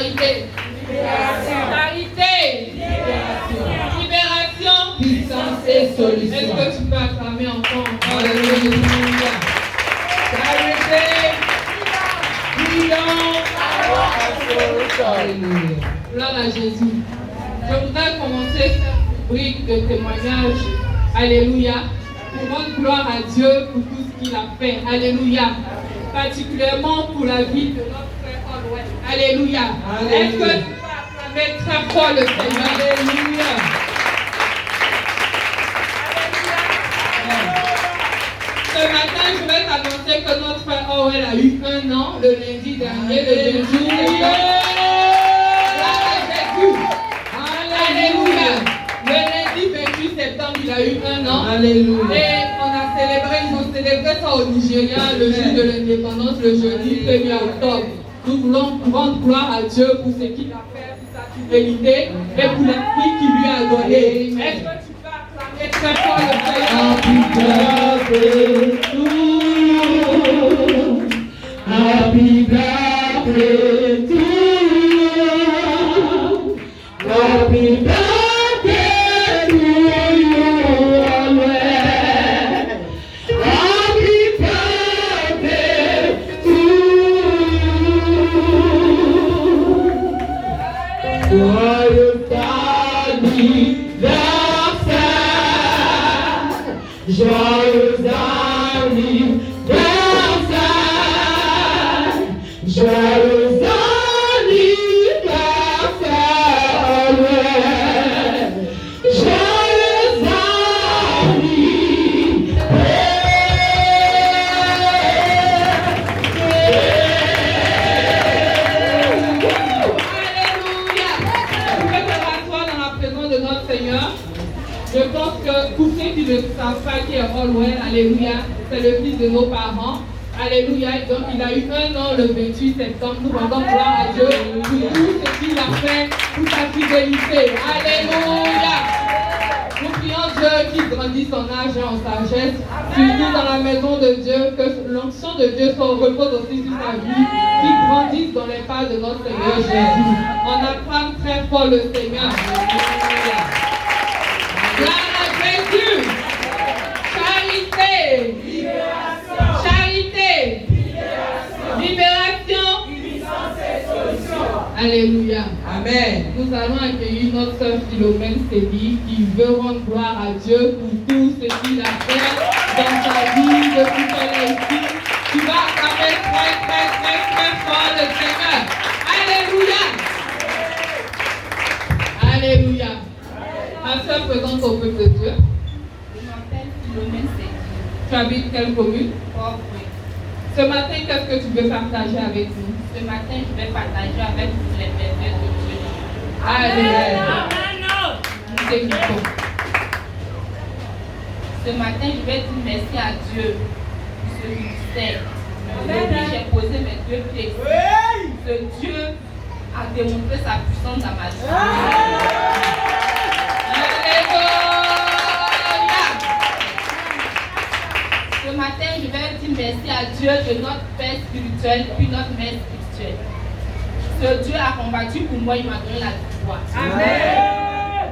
Charité. Charité. Libération. Puissance et solution. Est-ce que tu peux acclamer encore? Alléluia. Charité. Alléluia. Gloire à Jésus. Je voudrais commencer cette rubrique de témoignage. Alléluia. Pour rendre gloire à Dieu pour tout ce qu'il a fait. Alléluia. Particulièrement pour la vie de notre frère Olwell. Alléluia. Est-ce que tu peux acclamer très fort le Seigneur? Alléluia. Ce matin, je vais t'annoncer que notre frère Olwell a eu 1 an le lundi dernier, le 2 juillet. Alléluia. Le lundi 28 septembre, il a eu 1 an. Alléluia. Et on a célébré, ils ont célébré ça au Nigeria, le jour de l'indépendance, le jeudi 1er octobre. Nous voulons rendre gloire à Dieu pour ce qu'il a fait, pour sa fidélité et pour l'esprit qu'il lui a donné. Est-ce que tu peux acclamer très fort le Seigneur? Happy birthday to you. Happy birthday to you, Olwell. Happy birthday to you. Joyeux anniversaire. Joyeux anniversaire. Joyeux anniversaire, Olwell. Joyeux Alléluia. Vous pouvez te rasseoir dans la présence de notre Seigneur. Je pense que pour ceux qui ne savent pas qui est Olwell, alléluia, c'est le fils de nos parents. Alléluia. Donc il a eu 1 an le 28 septembre. Nous rendons gloire à Dieu pour tout ce qu'il a fait, pour sa fidélité. Alléluia. Nous prions Dieu qu'il grandisse en âge et en sagesse, surtout dans la maison de Dieu, que l'onction de Dieu repose aussi sur sa vie, qu'il grandisse dans les pas de notre Seigneur Jésus. On acclame très fort le Seigneur. Alléluia. Gloire à Jésus. Charité. Charité. Libération. Alléluia. Amen. Nous allons accueillir notre sœur Philomène Sébi qui veut rendre gloire à Dieu pour tout ce qu'il a fait dans sa vie depuis qu'elle est ici. Tu vas acclamer très fort le Seigneur. Alléluia. Alléluia. Ma sœur présente au peuple de Dieu. Je m'appelle Philomène Sébi. Tu habites quelle commune? Oui. Ce matin, qu'est-ce que tu veux partager avec nous? Ce matin, je vais partager avec vous les merveilles de Dieu. Alléluia. Nous t'écoutons. Ce matin, je vais dire merci à Dieu pour ce ministère. Aujourd'hui, j'ai posé mes 2 pieds. Ce Dieu a démontré sa puissance dans ma vie. Alléluia. Ce matin, je vais dire merci à Dieu de notre Père spirituel puis notre Mère spirituelle. Ce Dieu a combattu pour moi, il m'a donné la victoire. Amen.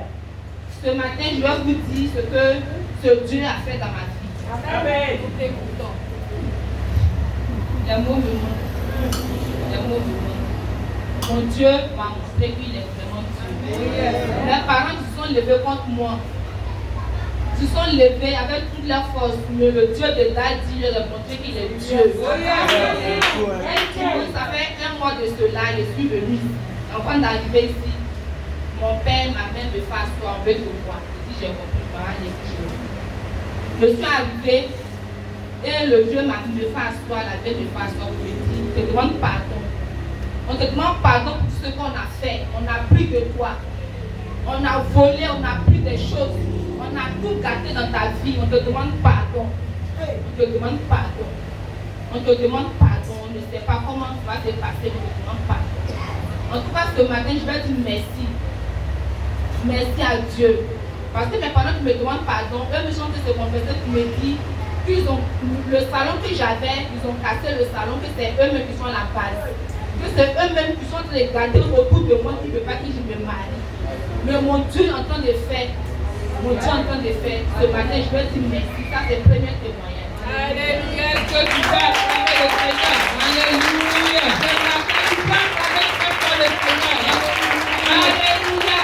Ce matin, je vais vous dire ce que ce Dieu a fait dans ma vie. Amen. Nous t'écoutons. Les mots me manquent. Les mots me manquent. Mon Dieu m'a montré qu'il est vraiment Dieu. Mes parents se sont levés contre moi. Ils se sont levés avec toute leur force. Mais le Dieu de Dadi leur a montré qu'il est Dieu. Ça fait 1 mois de cela, je suis venue. Avant d'arriver ici, mon père, ma mère me fait asseoir, on veut te voir. Je dis, j'ai compris, je suis arrivée et le Dieu m'a dit, me fait asseoir, la veille me fait asseoir, me dit, te demande pardon. On te demande pardon pour ce qu'on a fait. On a pris de toi. On a volé, on a pris des choses. On a tout gâté dans ta vie. On te demande pardon. On te demande pardon. On te demande pardon. On ne sait pas comment ça va se passer, mais on te demande pardon. En tout cas, ce matin, je vais dire merci. Merci à Dieu. Parce que mes parents qui me demandent pardon, eux me sont ce confesseur qui me dit qu'ils ont le salon que j'avais, ils ont cassé le salon, que c'est eux-mêmes qui sont la base. que c'est eux-mêmes qui sont en train de garder autour de moi qui ne veulent pas que je me marie. Mais mon Dieu est en train de faire. Mon Dieu est en train de faire. Ce matin, je vais dire merci. Ça, c'est le premier témoignage. Alléluia. Est-ce que tu parles avec le Seigneur? Alléluia. Ce matin, tu parles avec le Seigneur. Alléluia.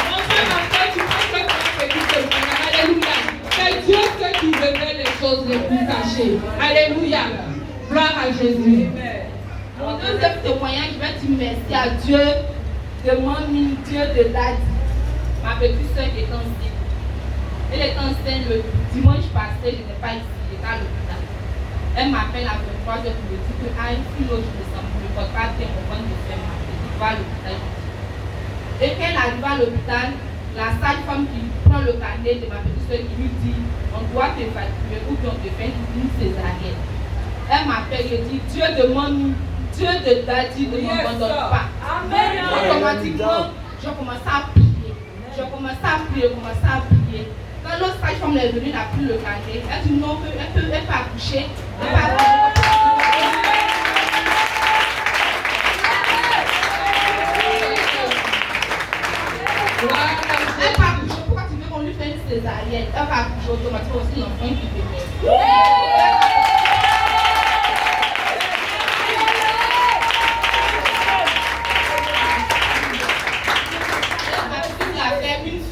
Mon frère, ma soeur, tu penses que tu as fait du témoignage. Alléluia. C'est Dieu qui révèle les choses les plus cachées. Alléluia. Gloire à Jésus. Mon deuxième témoignage, je vais dire merci à Dieu de mamie, Dieu de Dadi. Ma petite soeur qui est enceinte. Elle est enceinte le dimanche passé, je n'étais pas ici, j'étais à l'hôpital. Elle m'appelle à 23h pour me dire que si l'autre je ne porte pas bien mon ventre de faire ma petite, va à l'hôpital. Et quand elle arrive à l'hôpital, la sage-femme qui prend le carnet de ma petite soeur qui lui dit on doit t'évacuer ou bien on te fait une césarienne. Elle m'appelle et dit Dieu de mamie, Dieu de Dadi ne m'abandonne pas. Amen. Automatiquement, je commence à prier. Je commence à prier. Quand l'autre sage-femme est venue, elle a pris le carnet. Elle dit non, elle peut accoucher. Elle peut accoucher. Pourquoi tu veux qu'on lui fasse une césarienne? Elle va accoucher automatiquement aussi l'enfant qui peut faire.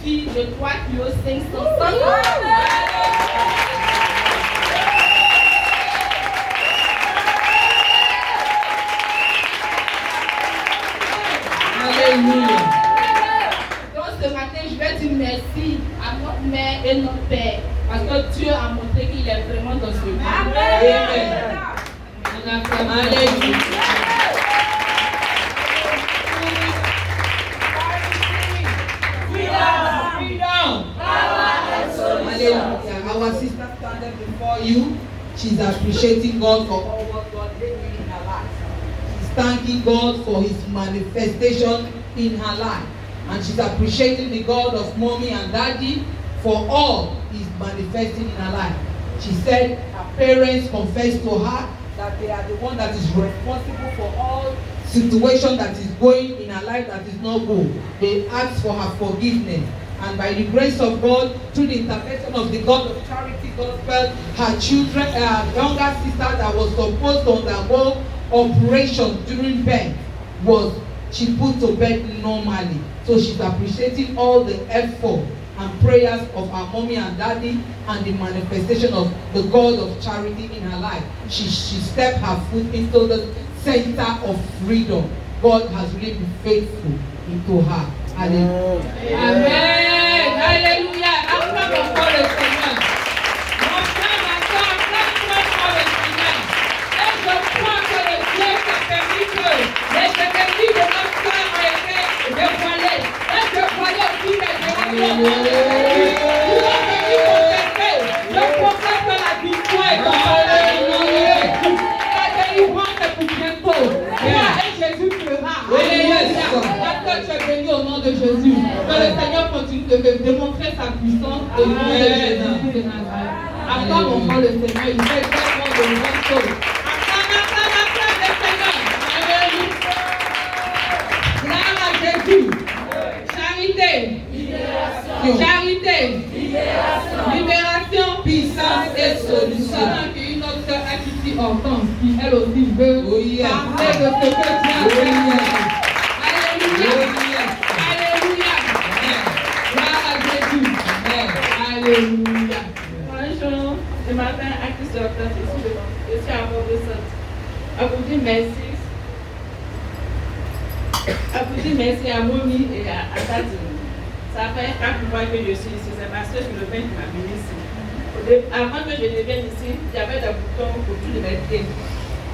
De 3 kg 500. Alléluia. Donc ce matin, je vais dire merci à notre mère et notre père. Parce que Dieu a montré qu'il est vraiment dans ce monde. Amen. Alléluia. Our sister standing before you, she's appreciating God for all what God did in her life. She's thanking God for His manifestation in her life. And she's appreciating the God of mommy and daddy for all He's manifesting in her life. She said her parents confessed to her that they are the one that is responsible for all situation that is going in her life that is not good. They asked for her forgiveness. And by the grace of God, through the intervention of the God of Charity Gospel, her children, her younger sister that was supposed to undergo operation during birth, she put to bed normally. So she's appreciating all the effort and prayers of her mommy and daddy and the manifestation of the God of charity in her life. She stepped her foot into the center of freedom. God has really been faithful into her. Alléluia. Amen. Alléluia. Acclame encore le Seigneur. Mon frère, ma soeur, acclame encore le Seigneur. Et je crois que le Dieu qui a permis que les ennemis de notre soeur ont été dévoilés. Et je croyais aussi les ennemis. Nous sommes venus confesser. Je confesse que la victoire est dans la délivrance est pour bientôt. Et Jésus fera. Alléluia. Tu es béni au nom de Jésus. Que le Seigneur continue de démontrer sa puissance au nom de Jésus de Nazareth. Acclame encore le Seigneur. Il fait tellement de bonnes choses. Acclame le Seigneur. Alléluia. Gloire à Jésus. Charité. Charité. Libération. Puissance et solution. Une autre sœur ici Hortense qui elle aussi veut parler de ce que Dieu a fait. Alléluia. Alléluia. Gloire à Jésus. Alléluia. Bonjour, je m'appelle Actrice Hortense, je suis à Robinson. À vous dire merci. À vous dire merci à Momi et à Tati. Ça fait 4 mois que je suis ici. C'est ma soeur qui m'a venu ici. Avant que je ne vienne ici, il y avait des boutons pour tous les métiers.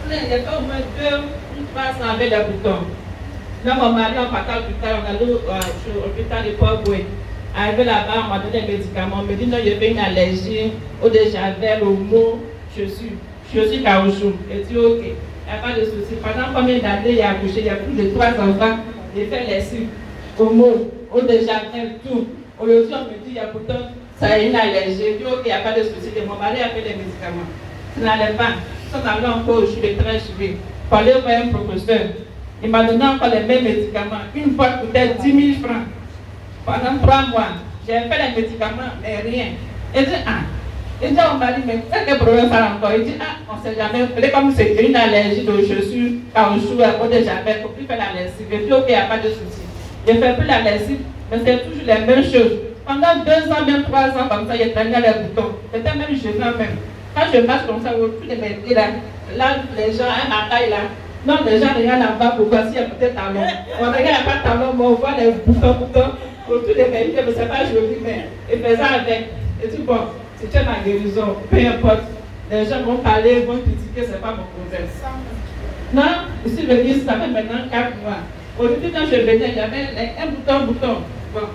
Il y avait au moins 200 ou 300 avec des boutons. Là, mon mari, en partant à l'hôpital, on allait au l'hôpital de Port-Boué. Arrivé là-bas, on m'a donné des médicaments. On me dit non, il y avait une allergie au déjavel, au mot, chaussures caoutchouc. Et dit ok, il n'y a pas de souci. Pendant combien d'années il a accouché? Il y a plus de 3 enfants. Il fait les sucres, au mot, au déjavel, tout. Aujourd'hui, on me dit il y a pourtant ça a une allergie. Je dis ok, il n'y a pas de souci. Et mon mari a fait des médicaments. Ça n'allait pas. Nous sommes allés encore au juillet, 13 juillet. pour aller voir un professeur. Il m'a donné encore les mêmes médicaments. Une boîte coûtait 10 000 francs. Pendant 3 mois, j'ai fait les médicaments, mais rien. Il dit, il dit à mon mari, mais quel problème ça encore? Il dit, on ne sait jamais. Il est comme c'est une allergie de chaussures, caoutchouc, à côté de jamais, il ne faut plus faire la lessive. Et puis, ok, il n'y a pas de souci. Je ne fais plus la lessive, mais c'est toujours les mêmes choses. Pendant 2 ans, même 3 ans, comme ça, il traînait les boutons. C'était même gênant même. Quand je marche comme ça, tous les métiers là, les gens, ma taille là, non, les gens regardent là-bas pour voir s'il y a peut-être talon. On regarde, il n'y a pas de talon, mais on voit les boutons pour tous les métiers, mais ce n'est pas joli, mais il fait ça avec. Et tu bon, si tu es ma guérison, peu importe, les gens vont parler, vont critiquer, ce n'est pas mon problème. Non, ici, je dis, ça fait maintenant 4 mois. Au début, quand je venais, il y avait un bouton. Bon.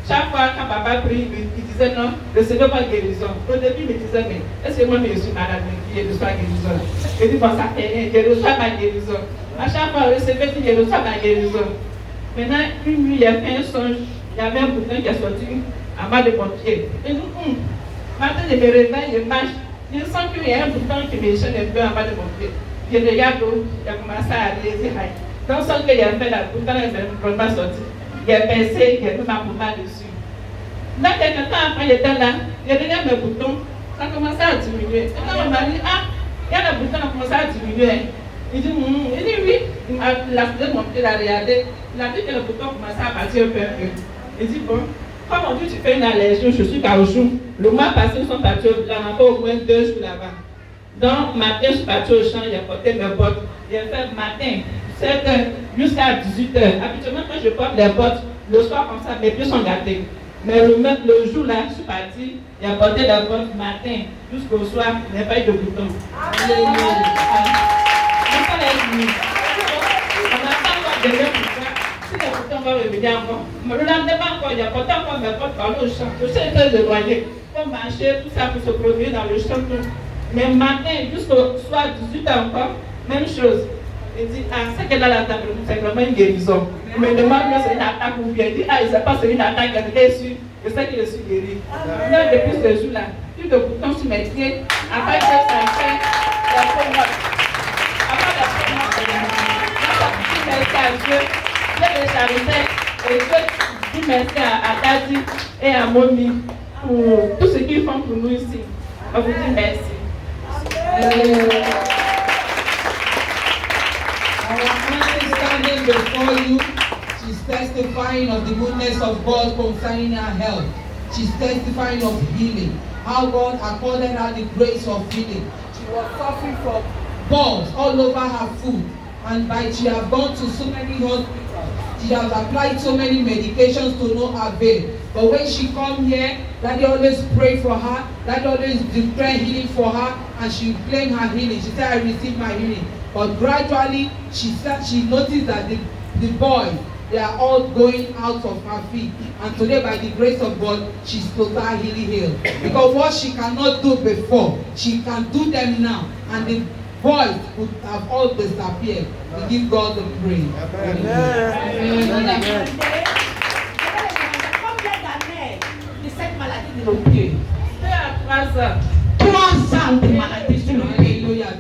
Chaque fois, quand papa prie, il disait non, recevez pas guérison. Au début, il me disait, mais est-ce que moi, je suis malade, mais je reçois guérison? Je dis, bon, ça fait rien, je reçois ma guérison. À chaque fois, recevez, je reçois ma guérison. Maintenant, une nuit, il a fait un songe, il y avait un bouton qui est sorti en bas de mon pied. Je dis, maintenant, je me réveille, je marche, je sens qu'il y a un bouton qui me gêne un peu en bas de mon pied. Je regarde, il a commencé à aller, donc, sans qu'il y a fait la bouton, il est vraiment sorti. Il a pincé, il a mis ma pommade dessus. Là, quelques temps après, j'étais là, j'ai regardé mes boutons, ça a commencé à diminuer. Et quand on m'a dit, il y a les boutons qui ont commencé à diminuer. Il dit, oui. Il a fait mon pied, il a regardé. Il a dit que les boutons ont commencé à partir un peu. Il dit, bon, comme on dit, tu fais une allergie, je suis caoutchouc. Le mois passé, ils sont partis au blanc, on a pas au moins 2 jours là-bas. Donc, matin, je suis parti au champ, j'ai porté mes bottes. J'ai fait matin, 7h jusqu'à 18h. Habituellement, quand je porte les bottes, le soir comme ça, mes pieds sont gâtés. Mais le jour là, je suis parti, j'ai porté les bottes matin jusqu'au soir, il n'y a pas eu de boutons. On n'a pas encore de même pour ça. Si les boutons vont revenir encore. Mais le lendemain encore, j'ai porté encore mes bottes par le champ. Je sais que je voyais. Pour marcher, tout ça pour se produire dans le champ. Mais matin jusqu'au soir, 18h encore, même chose. Il dit, c'est qu'elle a la table, c'est vraiment une guérison. Il me demande si c'est une attaque ou bien. Il dit, il ne sait pas si c'est une attaque, il est sûr. Je sais qu'il est sûr guéri. Donc, depuis ce jour-là, plus de boutons sur mes pieds, après que ça fait la promote. Après la promote, je dis merci à Dieu, Dieu de charité, et Dieu dit merci à Dadi et à Momi pour tout ce qu'ils font pour nous ici. On vous dit merci. Our friend is standing before you. She's testifying of the goodness of God concerning her health. She's testifying of healing. How God accorded her the grace of healing. She was suffering from balls all over her foot. And she has gone to so many hospitals. She has applied so many medications to no avail. But when she come here, Daddy always pray for her. Daddy always declare healing for her. And she claimed her healing. She said, I received my healing. But gradually, she noticed that the boys, they are all going out of her feet. And today, by the grace of God, she's totally healed. Because what she cannot do before, she can do them now. And the boys would have all disappeared. We give God the praise. Hallelujah.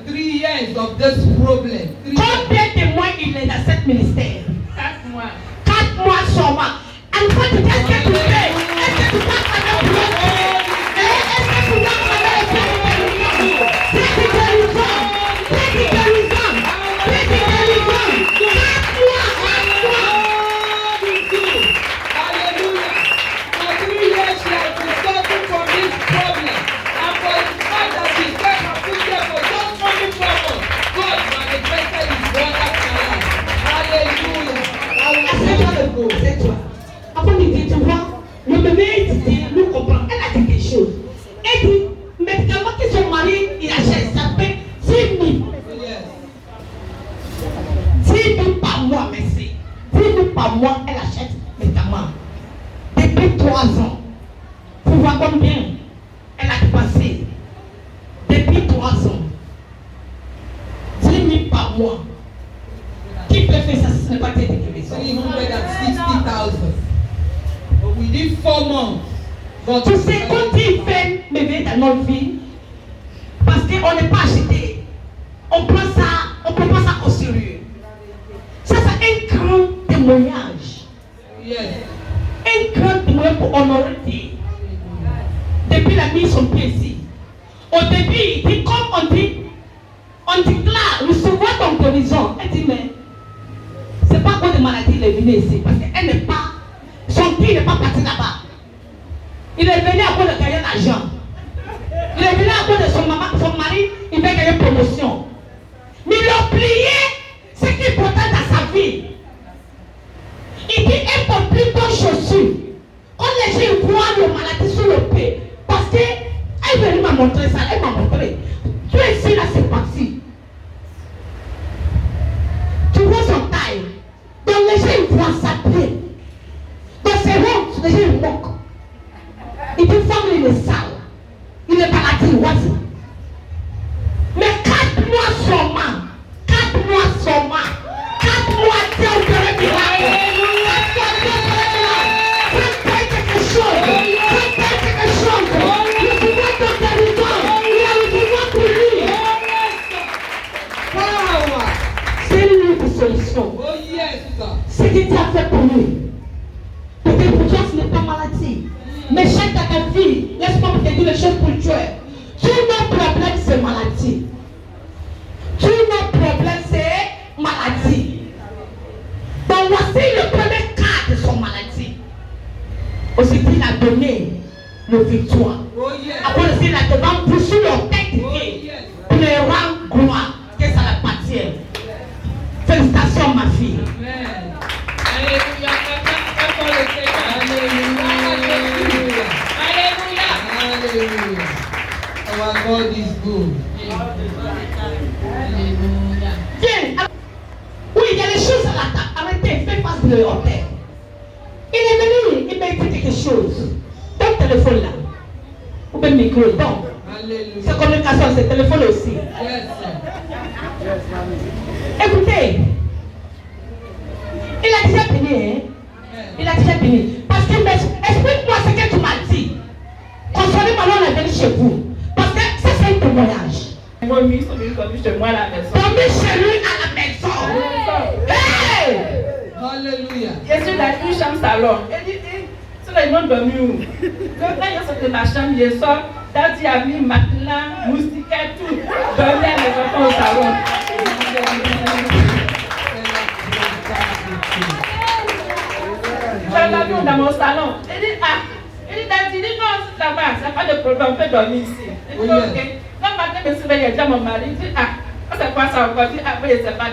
3 years of this problem. Combien de mois il est dans cette ministère? 4 mois. 4 mois seulement. And what did I get to say? Est-ce que tu vas faire le problème? Est-ce que tu vas faire le problème? C'est que tu nous donnes. C'est que tu nous donnes. C'est que tu nous donnes. 4 mois. Hallelujah. For 3 years she has been suffering from this problem. And for the fact that she kept her foot there for just only 4 months, God manifested his wonders in her life. Hallelujah. C'est toi. Avant de dire, tu vois, le bébé dit, nous comprend. Elle a dit quelque chose. Elle dit, médicaments que son mari, il achète, ça fait 10 000. Yes. 10 000 par mois, merci. 10 000 par mois, elle achète médicaments. Depuis 3 ans. Vous voyez combien elle a dépensé? Depuis 3 ans. 10 000 par mois. Qui peut faire ça si ce n'est pas tes guérisons? 360,000. But within 4 months, God Tu sais, quand il fait bébé dans notre vie, parce qu'on n'est pas acheté, on prend pas ça au sérieux. témoignage. Yes. Un grand témoignage pour honorer Dieu. Depuis il a mis son pied ici. Au début, il dit, comme on déclare, recevoir ton guérison. Elle dit, mais c'est pas à cause de maladie qu'il est venu ici. Parce qu'elle n'est pas, son pied n'est pas parti là-bas. Il est venu à cause de gagner l'argent. Il est venu à cause de son mari, il veut gagner promotion. Mais il a oublié ce qui est important dans sa vie. Il dit, elle porte plus bonnes chaussures. Quand les gens voient le maladie sur le pied, parce qu'elle est venue m'a montrer ça, elle m'a montré. Tu es ici, là, c'est parti. Tu vois son taille. Donc les gens ils voient sa pied. Donc c'est honte, les gens ils moquent. Il dit, femme, il est sale. Il est maladie, voici. Mais 4 mois seulement. 4 mois seulement. 4 mois, Dieu opéré miracle. 4 mois, Dieu opéré miracle. Faites quelque chose. Faites quelque chose. Le pouvoir de territoire. Il a le pouvoir pour lui. Power. C'est lui qui solution. Oh yes. Ce que Dieu a fait pour lui. Peut-être pour toi, ce n'est pas maladie. Mais chaque à ta vie, laisse-moi te dire les choses pour toi. Tout notre problème, c'est maladie. Tout notre problème, c'est maladie. Donc voici le premier cas de son maladie. Aussi, il a donné le victoire. Oh yes. Après, il a devant pousser leur tête Oh et yes. pour les rendre gloire. Que ça appartient. Félicitations, ma fille. Amen. Alléluia. Encore le Seigneur. Hallelujah. Alléluia. Hallelujah. Our God is good. Alléluia. Viens. Oui, il y a des choses à la table. Arrêtez, fais face de l'hôtel. Il est venu, il m'a dit quelque chose. Ton téléphone là. Ou bien micro. Donc, Hallelujah. c'est communication, c'est téléphone aussi. Yes, sir. Écoutez, il a déjà fini, hein? Il a déjà fini. Parce que, explique-moi ce que tu m'as dit. Concernant ma on est venu chez vous. Parce que ça, c'est un témoignage. Moi, ils sont venus comme chez moi à la maison. Tombé chez lui à la maison. Hey! Hallelujah. Je suis dans une chambre salon. Elle dit, c'est là, ils m'ont dormi où? Donc là, ils sont de ma chambre, je sors. Daddy a mis matelas, moustiquaire, tout. Dormi à mes enfants au salon. J'ai la vie dans mon salon. Elle dit, ah. Elle dit, Daddy, il dit, non, ça va, ça n'a pas de problème, on peut dormir ici. Elle dit, ok. Le matin, je me réveille, il y a mon mari. Il dit, ah, c'est quoi ça encore? Il dit, ah, oui, je ne sais pas.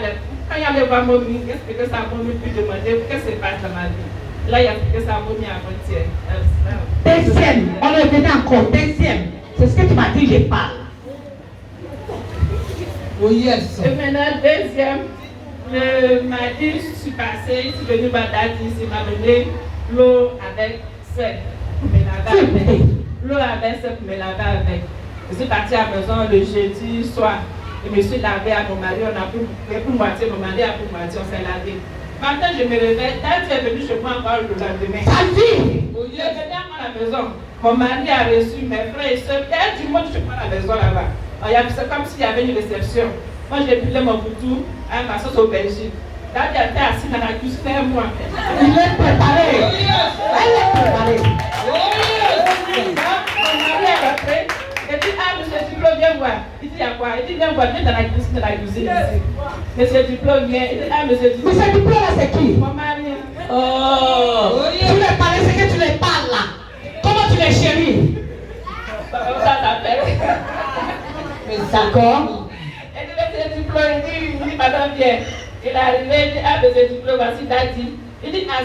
Quand il allait voir Momi, il expliqué ça à Momi, puis demander qu'est-ce qui se passe dans ma vie. Là, il a expliqué ça à Momi avant-hier. Deuxième, on est venu encore. Deuxième, c'est ce que tu m'as dit, je parle. Oh yes. Et maintenant, deuxième, le mardi, je suis passée, je suis venue Badadi, il m'a donné l'eau avec sel pour me laver avec. L'eau avec sel pour me laver avec. Je suis partie à la maison le jeudi soir. Je me suis lavé à mon mari, on a pris pour moitié, mon mari a pris moitié, on s'est lavé. Maintenant, je me réveille, Daddy est venu chez moi encore le lendemain. Ta vie! Oh Je yes. venais à la maison. Mon mari a reçu mes frères et soeurs. Il y a du monde chez moi à la maison là-bas. C'est comme s'il y avait une réception. Moi, j'ai pilé mon boutou à ma sauce aubergine. Daddy était assis dans la cuisine et moi. Il est préparé. Oh yes. Elle est préparée. Oh yes. Mon mari est rentré. Il dit, ah, monsieur Duplo, viens voir. Il dit, il y a quoi? Il dit, viens voir, viens dans la cuisine ici. Monsieur Duplo, viens. Il dit, ah, monsieur Duplo. Mais ce diplôme là, c'est qui? Mon mari. Oh! Oh Tu yes. les parles, c'est que tu les parles là. Comment tu les chéris? Ça s'appelle. D'accord? Il dit, monsieur Duplo, il dit, madame, viens. Il est arrivé, il dit, ah, monsieur Duplo, voici Daddy. Il dit, non,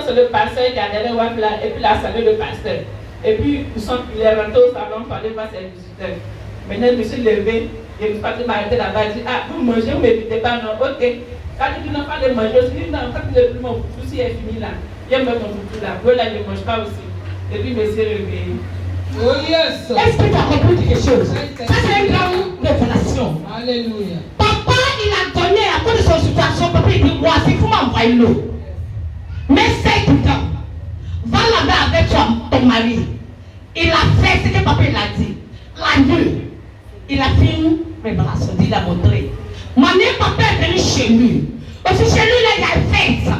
c'est le pasteur qui a derrière WAP là, et puis la salle le pasteur. Et puis, il est rentré au salon pour aller voir ses visiteurs. Maintenant, je me suis levé, et le patron m'a arrêté là-bas, il dit, ah, vous mangez, vous ne m'évitez pas, non, ok. Quand il dit, non, pas de manger, je dis, non, quand il est plus mon boutou, si est fini là, viens mettre mon boutou là, vous là, il ne mange pas aussi. Et puis, je me suis réveillé. Oh yes. Est-ce que tu as compris quelque chose? Ça, c'est une grande révélation. Hallelujah. Papa, il a donné à cause de son situation, papa, il dit, moi, c'est pour m'envoyer l'eau. Mais c'est tout le temps. Va laver avec ton mari. Il a fait ce que papa il a dit. La nuit, il a fait une révélation, il a montré. Maman, papa est venu chez lui. Parce que chez lui, là, il y a une fête.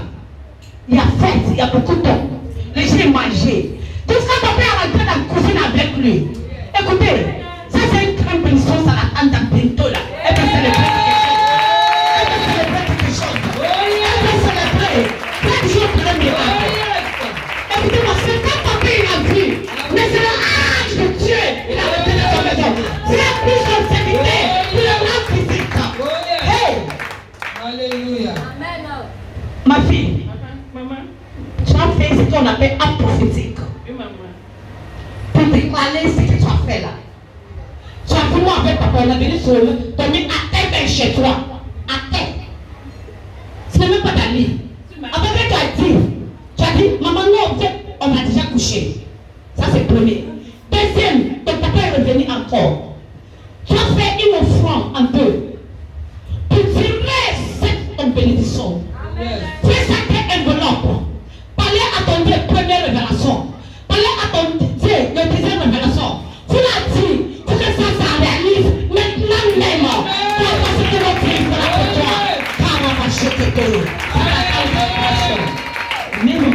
il y a fête, il y a beaucoup de temps. Les gens mangeaient. Donc quand ton père est rentré dans la cuisine avec lui, écoutez, ça c'est une grande bénédiction, ça l'attend dans bientôt là. Elle peut célébrer quelque chose. Elle peut célébrer. Chaque jour pour le miracle. Écoutez-moi, c'est quand ton père a vu, mais c'est le âge de Dieu, il a rentré dans sa maison. C'est la plus de sécurité pour le grand physique. Hey! Alléluia. Ma fille, Maman, tu as fait ce qu'on appelle un prophétique. oui, maman. Pour déclarer ce que tu as fait là. Tu as vu moi avec papa, on a venu sur le dormir à terre même chez toi. À terre. Ce n'est même pas d'amis. Après tu as dit, maman non, on a déjà couché. Ça c'est premier. Deuxième, ton papa est revenu encore. Tu as fait une offrande en deux. Pour tirer cette bénédiction. Fais ça enveloppe. Parlez à ton Dieu, première révélation. Parlez à ton Dieu, la deuxième révélation. Vous l'avez dit, pour que ça réalise maintenant même. Pour passer de l'autre pays pour la victoire. Car on va jeter tout. Amen.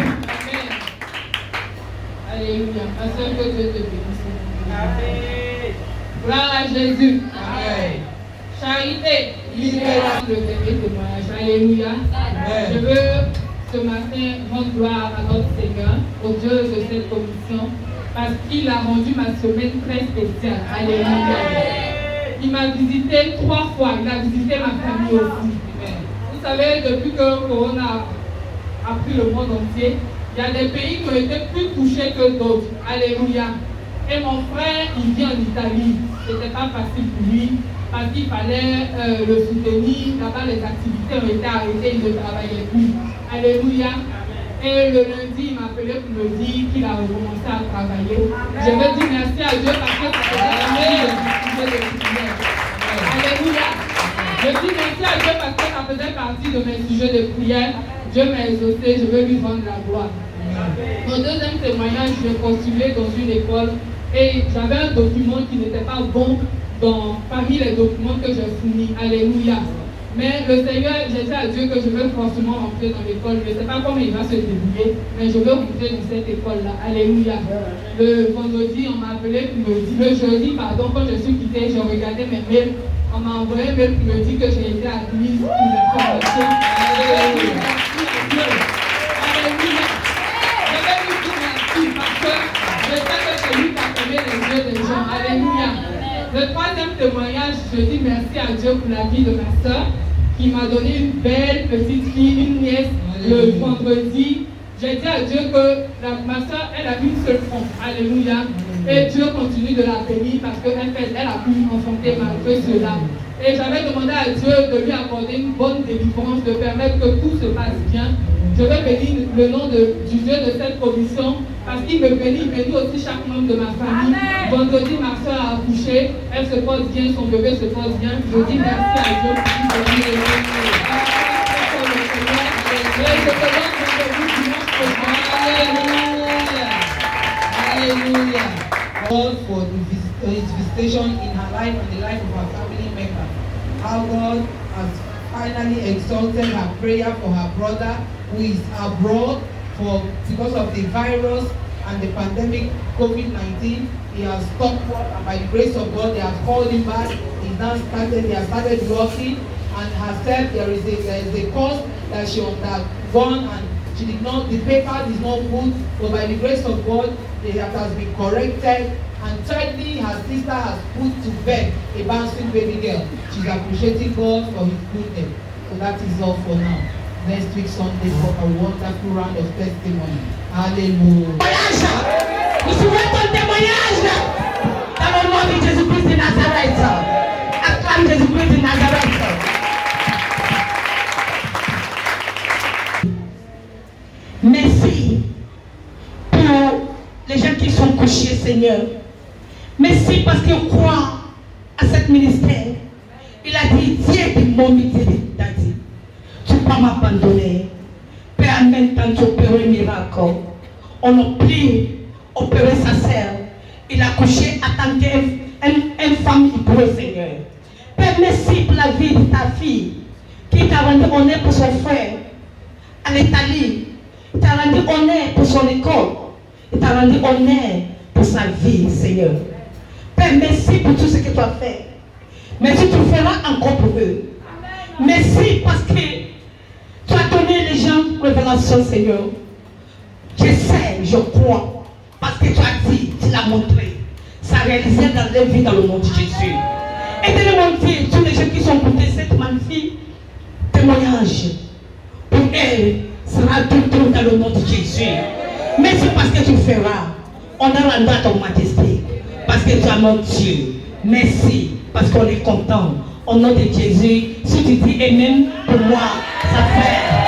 Alléluia. Ma soeur, que Dieu te bénisse. Amen. Gloire à Jésus. Amen. Charité, libération, le dernier témoignage. Alléluia. Je veux ce matin rendre gloire à notre Seigneur, au Dieu de cette commission, parce qu'il a rendu ma semaine très spéciale. Alléluia. Il m'a visité 3 fois, il a visité ma famille aussi. Vous savez, depuis que Corona a pris le monde entier, il y a des pays qui ont été plus touchés que d'autres. Alléluia. Et mon frère, il vit en Italie. Ce n'était pas facile pour lui parce qu'il fallait le soutenir. Là-bas, les activités ont été arrêtées, il ne travaillait plus. Alléluia. Et le lundi, il m'a appelé pour me dire qu'il a recommencé à travailler. Je veux dire merci à Dieu parce que ça faisait partie de mes sujets de prière. Alléluia. Je dis merci à Dieu parce que ça faisait partie de mes sujets de prière. Dieu m'a exaucé, je veux lui rendre la gloire. Mon deuxième témoignage, je postulais dans une école et j'avais un document qui n'était pas bon parmi les documents que j'ai fournis. Alléluia. Mais le Seigneur, j'ai dit à Dieu que je veux forcément rentrer dans l'école. Je ne sais pas comment il va se débrouiller, mais je veux rentrer dans cette école-là. Alléluia. Le vendredi, on m'a appelé pour me dire, le jeudi, pardon, quand je suis quittée, j'ai regardé mes mails. On m'a envoyé un mail pour me dire que j'ai été admise pour la formation. Alléluia. Alléluia. Je vais lui dire merci parce que je sais que c'est lui qui a fermé les yeux des gens. Alléluia. Le troisième témoignage, je dis merci à Dieu pour la vie de ma soeur qui m'a donné une belle petite fille, une nièce, le vendredi. J'ai dit à Dieu que ma soeur, elle a une seule femme. Alléluia. Et Dieu continue de la bénir parce qu'elle a pu enfanter malgré cela. Et j'avais demandé à Dieu de lui accorder une bonne délivrance, de permettre que tout se passe bien. Je vais bénir le nom du Dieu de cette commission parce qu'il me bénit, il bénit aussi chaque membre de ma famille. Amen. Vendredi, ma soeur a accouché, elle se porte bien, son bébé se porte bien. Je dis merci à Dieu pour tout ce qu'il Hallelujah. God for his visitation in her life and the life of her family members. How God has finally exalted her prayer for her brother who is abroad because of the virus and the pandemic COVID-19. He has stopped work and by the grace of God they have called him back. He has started working and has said there is a course that she undergone and the paper is not good, but by the grace of God it has been corrected. And thirdly, her sister has put to bed a bouncing baby girl. She's appreciating God for his goodness. So that is all for now. Next week Sunday for a wonderful round of testimony. Hallelujah. Nous souhaitons ton témoignage dans le nom de Jésus-Christ de Nazareth. Acclame Jésus-Christ de Nazareth. Merci pour les gens qui sont couchés, Seigneur. Merci parce qu'ils croient à ce ministère. Il a dit, Dieu est mon miséricorde. Tu ne peux pas m'abandonner. Père, en même temps, tu opères un miracle. On a pu opérer sa sœur. Il a couché à tant qu'une femme hébreu, Seigneur. Père, merci pour la vie de ta fille qui t'a rendu honneur pour son frère à l'Italie. t'a rendu honneur pour son école. Il t'a rendu honneur pour sa vie, Seigneur. Père, merci pour tout ce que tu as fait. Merci, tu le feras encore pour eux. Merci parce que tu as donné les gens révélation, Seigneur. Je sais, je crois. Parce que tu as dit, tu l'as montré. Ça a réalisé dans leur vie dans le nom de Jésus. Aidez-les, mon Dieu, tous les gens qui sont écoutés cette magnifique témoignage. Pour elle, sera tout dans le nom de Jésus. Merci parce que tu le feras. On a rendu à ton majesté. Parce que tu es mon Dieu. Merci parce qu'on est content. Au nom de Jésus, si tu dis Amen, pour moi, ça fait.